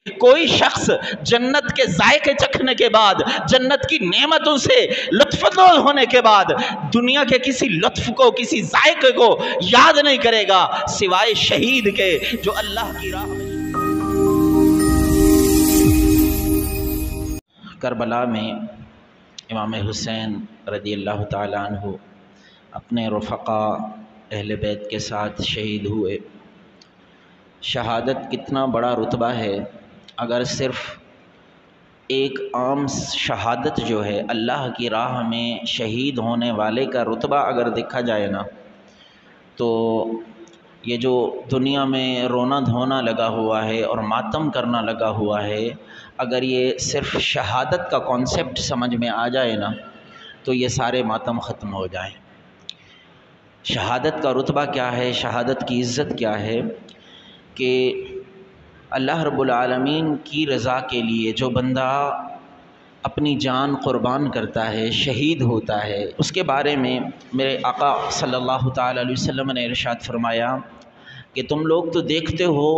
کوئی شخص جنت کے ذائقے چکھنے کے بعد، جنت کی نعمتوں سے لطف اندوز ہونے کے بعد دنیا کے کسی لطف کو، کسی ذائقے کو یاد نہیں کرے گا سوائے شہید کے جو اللہ کی راہ میں۔ کربلا میں امام حسین رضی اللہ تعالیٰ عنہ اپنے رفقا اہل بیت کے ساتھ شہید ہوئے۔ شہادت کتنا بڑا رتبہ ہے، اگر صرف ایک عام شہادت جو ہے اللہ کی راہ میں شہید ہونے والے کا رتبہ اگر دیکھا جائے نا، تو یہ جو دنیا میں رونا دھونا لگا ہوا ہے اور ماتم کرنا لگا ہوا ہے، اگر یہ صرف شہادت کا کانسیپٹ سمجھ میں آ جائے نا تو یہ سارے ماتم ختم ہو جائیں۔ شہادت کا رتبہ کیا ہے، شہادت کی عزت کیا ہے کہ اللہ رب العالمین کی رضا کے لیے جو بندہ اپنی جان قربان کرتا ہے، شہید ہوتا ہے، اس کے بارے میں میرے آقا صلی اللہ تعالیٰ علیہ وسلم نے ارشاد فرمایا کہ تم لوگ تو دیکھتے ہو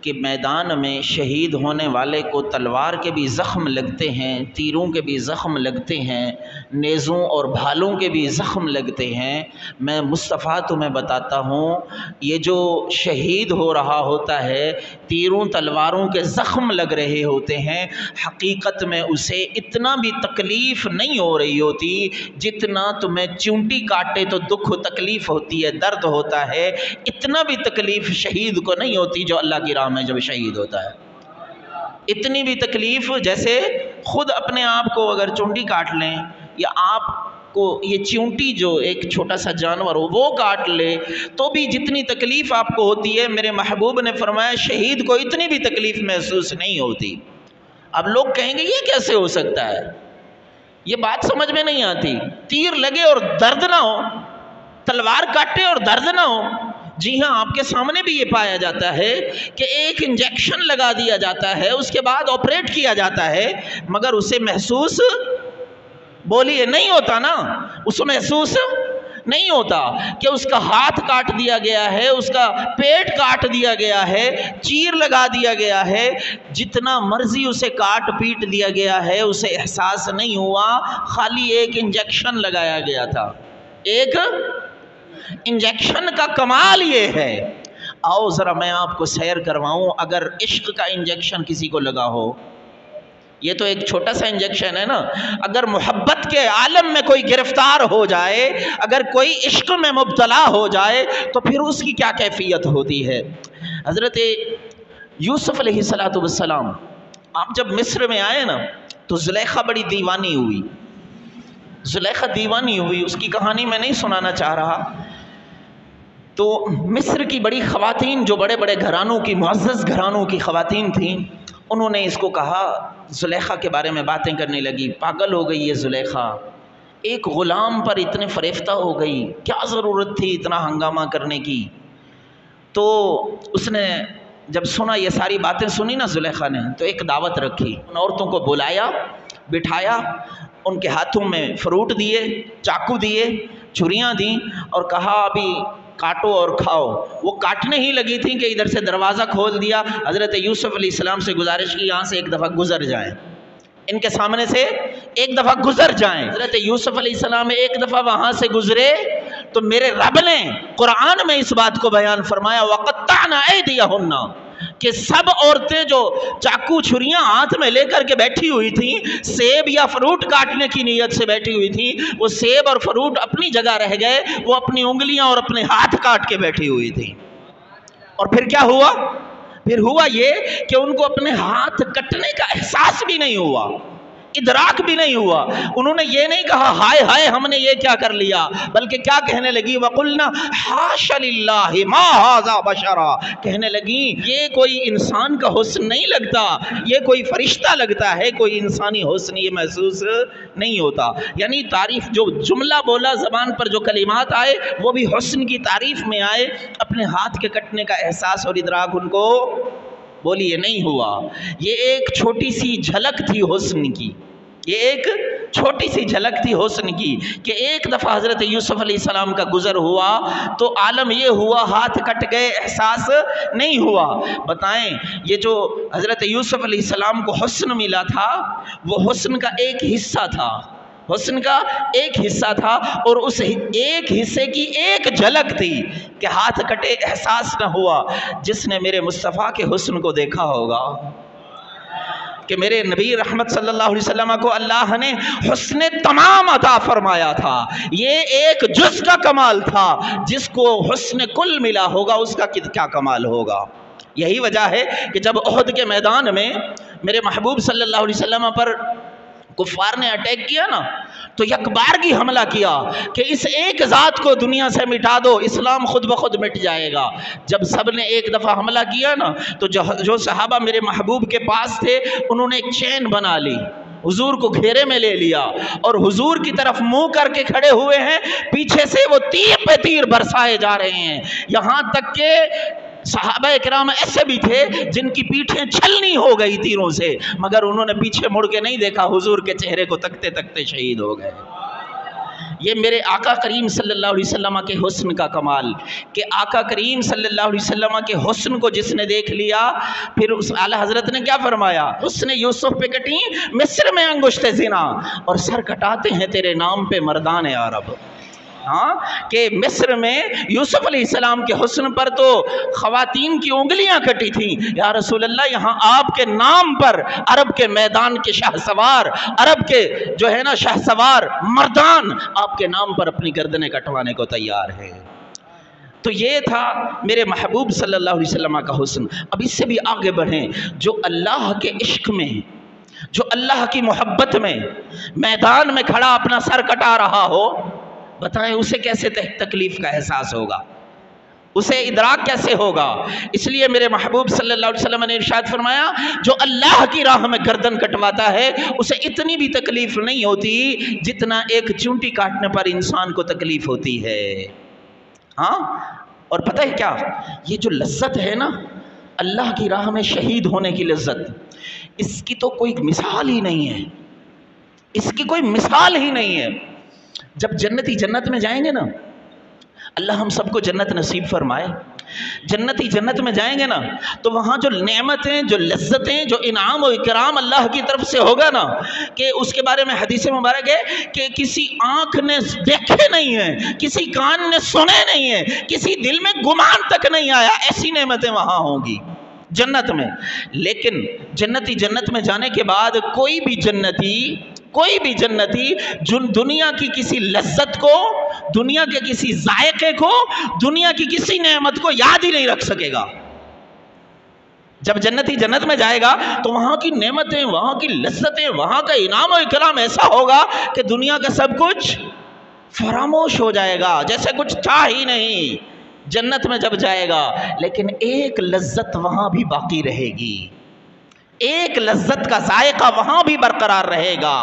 کہ میدان میں شہید ہونے والے کو تلوار کے بھی زخم لگتے ہیں، تیروں کے بھی زخم لگتے ہیں، نیزوں اور بھالوں کے بھی زخم لگتے ہیں۔ میں مصطفیٰ تمہیں بتاتا ہوں، یہ جو شہید ہو رہا ہوتا ہے، تیروں تلواروں کے زخم لگ رہے ہوتے ہیں، حقیقت میں اسے اتنا بھی تکلیف نہیں ہو رہی ہوتی جتنا تمہیں چونٹی کاٹے تو دکھ تکلیف ہوتی ہے، درد ہوتا ہے، اتنا بھی تکلیف شہید کو نہیں ہوتی جو اللہ کی راہ میں جب شہید ہوتا ہے۔ اتنی بھی تکلیف جیسے خود اپنے آپ کو اگر چونٹی کاٹ لیں، یا آپ کو یہ چونٹی جو ایک چھوٹا سا جانور ہو وہ کاٹ لے تو بھی جتنی تکلیف آپ کو ہوتی ہے، میرے محبوب نے فرمایا شہید کو اتنی بھی تکلیف محسوس نہیں ہوتی۔ اب لوگ کہیں گے یہ کیسے ہو سکتا ہے، یہ بات سمجھ میں نہیں آتی، تیر لگے اور درد نہ ہو، تلوار کاٹے اور درد نہ ہو۔ جی ہاں، آپ کے سامنے بھی یہ پایا جاتا ہے کہ ایک انجیکشن لگا دیا جاتا ہے، اس کے بعد آپریٹ کیا جاتا ہے، مگر اسے محسوس بولیے نہیں ہوتا نا، اس محسوس نہیں ہوتا کہ اس کا ہاتھ کاٹ دیا گیا ہے، اس کا پیٹ کاٹ دیا گیا ہے، چیر لگا دیا گیا ہے، جتنا مرضی اسے کاٹ پیٹ دیا گیا ہے اسے احساس نہیں ہوا، خالی ایک انجیکشن لگایا گیا تھا۔ ایک انجیکشن کا کمال یہ ہے، آؤ ذرا میں آپ کو سیر کرواؤں، اگر عشق کا انجیکشن کسی کو لگا ہو، یہ تو ایک چھوٹا سا انجیکشن ہے نا، اگر محبت کے عالم میں کوئی گرفتار ہو جائے، اگر کوئی عشق میں مبتلا ہو جائے تو پھر اس کی کیا کیفیت ہوتی ہے۔ حضرت یوسف علیہ السلام آپ جب مصر میں آئے نا تو زلیخا بڑی دیوانی ہوئی، زلیخا دیوانی ہوئی، اس کی کہانی میں نہیں سنانا چاہ رہا۔ تو مصر کی بڑی خواتین جو بڑے بڑے گھرانوں کی، معزز گھرانوں کی خواتین تھیں، انہوں نے اس کو کہا، زلیخا کے بارے میں باتیں کرنے لگی، پاگل ہو گئی یہ زلیخا، ایک غلام پر اتنے فریفتہ ہو گئی، کیا ضرورت تھی اتنا ہنگامہ کرنے کی۔ تو اس نے جب سنا، یہ ساری باتیں سنی نا زلیخا نے، تو ایک دعوت رکھی، ان عورتوں کو بلایا، بٹھایا، ان کے ہاتھوں میں فروٹ دیے، چاقو دیے، چھریاں دیں اور کہا ابھی کاٹو اور کھاؤ۔ وہ کاٹنے ہی لگی تھیں کہ ادھر سے دروازہ کھول دیا، حضرت یوسف علیہ السلام سے گزارش کی یہاں سے ایک دفعہ گزر جائیں، ان کے سامنے سے ایک دفعہ گزر جائیں۔ حضرت یوسف علیہ السلام ایک دفعہ وہاں سے گزرے تو میرے رب نے قرآن میں اس بات کو بیان فرمایا، وَقَطَّعْنَا أَيْدِيَهُنَّ، کہ سب عورتیں جو چاقو چھریاں ہاتھ میں لے کر کے بیٹھی ہوئی تھیں، سیب یا فروٹ کاٹنے کی نیت سے بیٹھی ہوئی تھیں، وہ سیب اور فروٹ اپنی جگہ رہ گئے، وہ اپنی انگلیاں اور اپنے ہاتھ کاٹ کے بیٹھی ہوئی تھیں۔ اور پھر کیا ہوا؟ پھر ہوا یہ کہ ان کو اپنے ہاتھ کٹنے کا احساس بھی نہیں ہوا، ادراک بھی نہیں ہوا۔ انہوں نے یہ نہیں کہا ہائے ہائے ہم نے یہ کیا کر لیا، بلکہ کیا کہنے لگی، وَقُلْنَا حَاشَ لِلَّهِ مَا هَذَا بَشَرًا، کہنے لگی یہ کوئی انسان کا حسن نہیں لگتا، یہ کوئی فرشتہ لگتا ہے، کوئی انسانی حسن یہ محسوس نہیں ہوتا۔ یعنی تعریف، جو جملہ بولا، زبان پر جو کلمات آئے وہ بھی حسن کی تعریف میں آئے، اپنے ہاتھ کے کٹنے کا احساس اور ادراک ان کو بولیے نہیں ہوا۔ یہ ایک چھوٹی سی جھلک تھی حسن کی، یہ ایک چھوٹی سی جھلک تھی حسن کی کہ ایک دفعہ حضرت یوسف علیہ السلام کا گزر ہوا تو عالم یہ ہوا ہاتھ کٹ گئے، احساس نہیں ہوا۔ بتائیں یہ جو حضرت یوسف علیہ السلام کو حسن ملا تھا وہ حسن کا ایک حصہ تھا، حسن کا ایک حصہ تھا، اور اس ایک حصے کی ایک جھلک تھی کہ ہاتھ کٹے احساس نہ ہوا۔ جس نے میرے مصطفیٰ کے حسن کو دیکھا ہوگا کہ میرے نبی رحمت صلی اللہ علیہ وسلم کو اللہ نے حسن تمام عطا فرمایا تھا، یہ ایک جز کا کمال تھا، جس کو حسن کل ملا ہوگا اس کا کیا کمال ہوگا۔ یہی وجہ ہے کہ جب احد کے میدان میں میرے محبوب صلی اللہ علیہ وسلم پر کفار نے اٹیک کیا نا تو یک بارگی حملہ کیا کہ اس ایک ذات کو دنیا سے مٹا دو، اسلام خود بخود مٹ جائے گا۔ جب سب نے ایک دفعہ حملہ کیا نا تو جو صحابہ میرے محبوب کے پاس تھے انہوں نے ایک چین بنا لی، حضور کو گھیرے میں لے لیا اور حضور کی طرف منہ کر کے کھڑے ہوئے ہیں، پیچھے سے وہ تیر پہ تیر برسائے جا رہے ہیں، یہاں تک کہ صحابہ کرام ایسے بھی تھے جن کی پیٹھیں چھلنی ہو گئی تیروں سے، مگر انہوں نے پیچھے مڑ کے نہیں دیکھا، حضور کے چہرے کو تکتے تکتے شہید ہو گئے۔ یہ میرے آقا کریم صلی اللہ علیہ وسلم کے حسن کا کمال کہ آقا کریم صلی اللہ علیہ وسلم کے حسن کو جس نے دیکھ لیا پھر اس اعلیٰ حضرت نے کیا فرمایا، حسن یوسف پہ کٹی مصر میں انگشت زنا اور سر کٹاتے ہیں تیرے نام پہ مردان عرب۔ ہاں کہ مصر میں یوسف علیہ السلام کے حسن پر تو خواتین کی انگلیاں کٹی تھیں، یا رسول اللہ یہاں آپ کے نام پر عرب کے میدان کے شاہ سوار، عرب کے جو ہے نا شاہ سوار مردان آپ کے نام پر اپنی گردنیں کٹوانے کو تیار ہیں۔ تو یہ تھا میرے محبوب صلی اللہ علیہ وسلم کا حسن۔ اب اس سے بھی آگے بڑھیں، جو اللہ کے عشق میں، جو اللہ کی محبت میں میدان میں کھڑا اپنا سر کٹا رہا ہو، بتائیں اسے کیسے تکلیف کا احساس ہوگا، اسے ادراک کیسے ہوگا۔ اس لیے میرے محبوب صلی اللہ علیہ وسلم نے ارشاد فرمایا جو اللہ کی راہ میں گردن کٹواتا ہے اسے اتنی بھی تکلیف نہیں ہوتی جتنا ایک چونٹی کاٹنے پر انسان کو تکلیف ہوتی ہے۔ ہاں اور پتہ ہے کیا، یہ جو لذت ہے نا اللہ کی راہ میں شہید ہونے کی لذت، اس کی تو کوئی مثال ہی نہیں ہے، اس کی کوئی مثال ہی نہیں ہے۔ جب جنتی جنت میں جائیں گے نا، اللہ ہم سب کو جنت نصیب فرمائے، جنتی جنت میں جائیں گے نا تو وہاں جو نعمتیں، جو لذتیں، جو انعام و اکرام اللہ کی طرف سے ہوگا نا کہ اس کے بارے میں حدیث مبارک ہے کہ کسی آنکھ نے دیکھے نہیں ہیں، کسی کان نے سنے نہیں ہیں، کسی دل میں گمان تک نہیں آیا، ایسی نعمتیں وہاں ہوں گی جنت میں۔ لیکن جنتی جنت میں جانے کے بعد کوئی بھی جنتی دنیا کی کسی لذت کو، دنیا کے کسی ذائقے کو، دنیا کی کسی نعمت کو یاد ہی نہیں رکھ سکے گا۔ جب جنتی جنت میں جائے گا تو وہاں کی نعمتیں، وہاں کی لذتیں، وہاں کا انعام و اکرام ایسا ہوگا کہ دنیا کا سب کچھ فراموش ہو جائے گا، جیسے کچھ تھا ہی نہیں جنت میں جب جائے گا۔ لیکن ایک لذت وہاں بھی باقی رہے گی، ایک لذت کا ذائقہ وہاں بھی برقرار رہے گا۔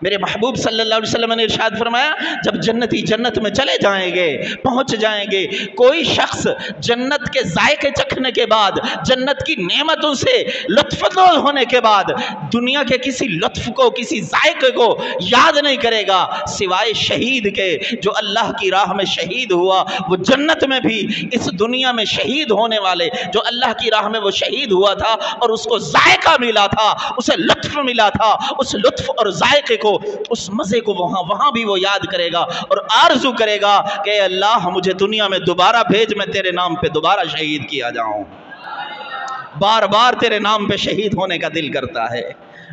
میرے محبوب صلی اللہ علیہ وسلم نے ارشاد فرمایا جب جنتی جنت میں چلے جائیں گے، پہنچ جائیں گے، کوئی شخص جنت کے ذائقے چکھنے کے بعد، جنت کی نعمتوں سے لطف اندوز ہونے کے بعد دنیا کے کسی لطف کو، کسی ذائقے کو یاد نہیں کرے گا سوائے شہید کے جو اللہ کی راہ میں شہید ہوا۔ وہ جنت میں بھی اس دنیا میں شہید ہونے والے جو اللہ کی راہ میں وہ شہید ہوا تھا اور اس کو ذائقہ ملا تھا، اسے لطف ملا تھا، اس لطف اور ذائقے کو، اس مزے کو وہاں بھی وہ یاد کرے گا اور آرزو کرے گا کہ اللہ مجھے دنیا میں دوبارہ بھیج، میں تیرے نام پہ دوبارہ شہید کیا جاؤں۔ بار بار تیرے نام پہ شہید ہونے کا دل کرتا ہے،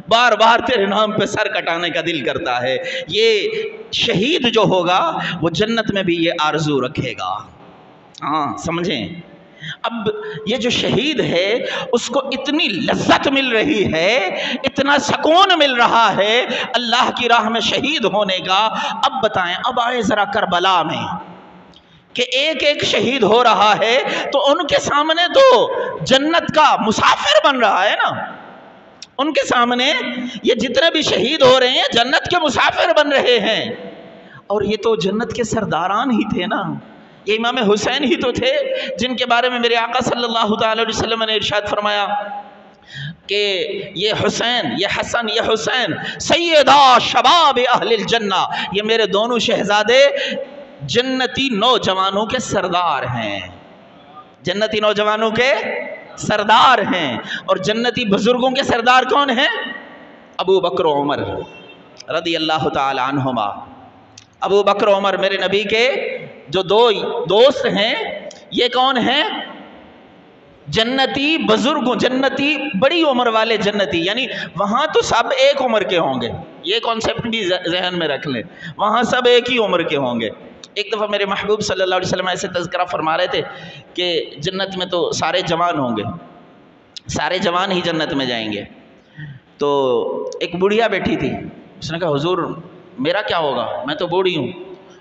بار بار تیرے نام پہ سر کٹانے کا دل کرتا ہے۔ یہ شہید جو ہوگا وہ جنت میں بھی یہ آرزو رکھے گا۔ ہاں سمجھیں، اب یہ جو شہید ہے اس کو اتنی لذت مل رہی ہے، اتنا سکون مل رہا ہے اللہ کی راہ میں شہید ہونے کا۔ اب بتائیں، اب آئے ذرا کربلا میں کہ ایک ایک شہید ہو رہا ہے تو ان کے سامنے تو جنت کا مسافر بن رہا ہے نا، ان کے سامنے یہ جتنے بھی شہید ہو رہے ہیں جنت کے مسافر بن رہے ہیں، اور یہ تو جنت کے سرداران ہی تھے نا، یہ امام حسین ہی تو تھے جن کے بارے میں میرے آقا صلی اللہ تعالی علیہ وسلم نے ارشاد فرمایا کہ یہ حسین، یہ حسن، یہ حسین سیدہ شباب اہل الجنہ، یہ میرے دونوں شہزادے جنتی نوجوانوں کے سردار ہیں، جنتی نوجوانوں کے سردار ہیں۔ اور جنتی بزرگوں کے سردار کون ہیں؟ ابو بکر و عمر رضی اللہ تعالی عنہما۔ ابو بکر و عمر میرے نبی کے جو دو دوست ہیں، یہ کون ہیں؟ جنتی بزرگوں، جنتی بڑی عمر والے جنتی، یعنی وہاں تو سب ایک عمر کے ہوں گے، یہ کانسیپٹ بھی ذہن میں رکھ لیں، وہاں سب ایک ہی عمر کے ہوں گے۔ ایک دفعہ میرے محبوب صلی اللہ علیہ وسلم ایسے تذکرہ فرما رہے تھے کہ جنت میں تو سارے جوان ہوں گے، سارے جوان ہی جنت میں جائیں گے۔ تو ایک بڑھیا بیٹھی تھی، اس نے کہا حضور میرا کیا ہوگا، میں تو بوڑھی ہوں۔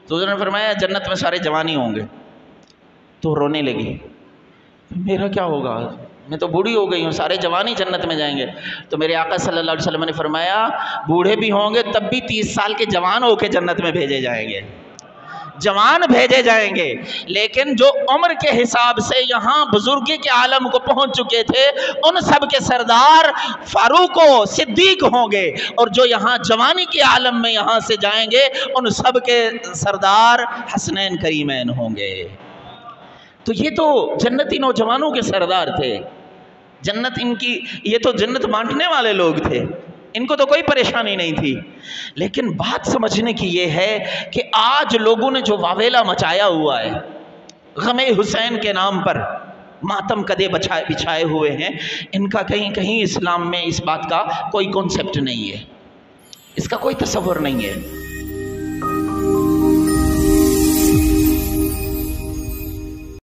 تو حضور نے فرمایا جنت میں سارے جوان ہی ہوں گے۔ تو رونے لگی، میرا کیا ہوگا، میں تو بوڑھی ہو گئی ہوں، سارے جوان ہی جنت میں جائیں گے۔ تو میرے آقا صلی اللہ علیہ وسلم نے فرمایا بوڑھے بھی ہوں گے تب بھی 30 سال کے جوان ہو کے جنت میں بھیجے جائیں گے، جوان بھیجے جائیں گے۔ لیکن جو عمر کے حساب سے یہاں بزرگی کے عالم کو پہنچ چکے تھے، ان سب کے سردار فاروق و صدیق ہوں گے، اور جو یہاں جوانی کے عالم میں یہاں سے جائیں گے، ان سب کے سردار حسنین کریمین ہوں گے۔ تو یہ تو جنتی نوجوانوں کے سردار تھے، جنت ان کی، یہ تو جنت بانٹنے والے لوگ تھے، ان کو تو کوئی پریشانی نہیں تھی۔ لیکن بات سمجھنے کی یہ ہے کہ آج لوگوں نے جو واویلا مچایا ہوا ہے غم حسین کے نام پر، ماتم کدے بچھائے ہوئے ہیں، ان کا کہیں کہیں اسلام میں اس بات کا کوئی کانسیپٹ نہیں ہے، اس کا کوئی تصور نہیں ہے۔